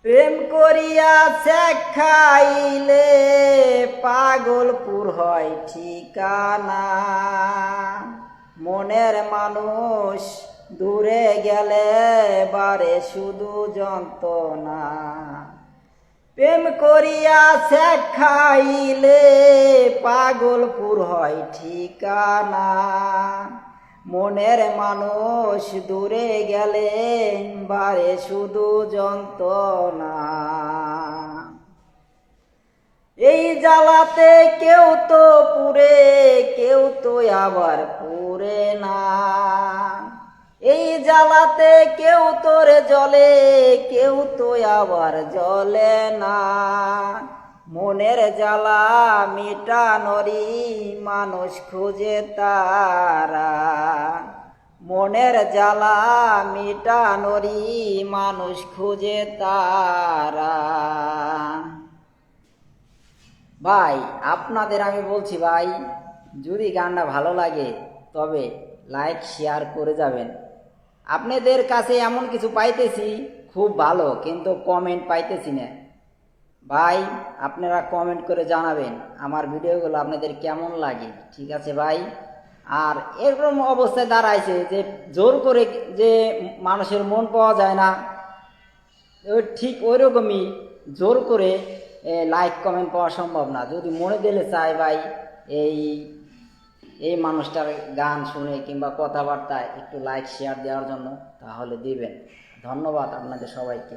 প্রেম করিয়া শেখ খাইলে পাগলপুর হয় ঠিকানা। মনের মানুষ দূরে গেলে বারে শুধু যন্ত্রণা। প্রেম করিয়া শেখ খাইলে পাগলপুর হয় ঠিকানা। মনের মানুষ দূরে গেলে বারে শুধু যন্ত্রণা। এই জ্বালাতে কেউ তো পুরে, কেউ তো আবার পুরে না। এই জ্বালাতে কেউ তোরে জ্বলে, কেউ তো আবার জ্বলে না। মনের জ্বালা মিটানোরই মানুষ খুঁজে তারা। মনের জ্বালা মিটানোরই মানুষ খুঁজে তারা। ভাই আপনাদের আমি বলছি ভাই, যদি গানটা ভালো লাগে তবে লাইক শেয়ার করে যাবেন। আপনাদের কাছে এমন কিছু পাইতেছি খুব ভালো, কিন্তু কমেন্ট পাইতেছি না। ভাই আপনারা কমেন্ট করে জানাবেন আমার ভিডিওগুলো আপনাদের কেমন লাগে, ঠিক আছে ভাই? আর এরকম অবস্থায় দাঁড়াইছে যে জোর করে যে মানুষের মন পাওয়া যায় না, ঠিক ওই রকমই জোর করে লাইক কমেন্ট পাওয়া সম্ভব না। যদি মনে দিলে চায় ভাই এই এই মানুষটার গান শুনে কিংবা কথাবার্তায় একটু লাইক শেয়ার দেওয়ার জন্য, তাহলে দিবেন। ধন্যবাদ আপনাদের সবাইকে।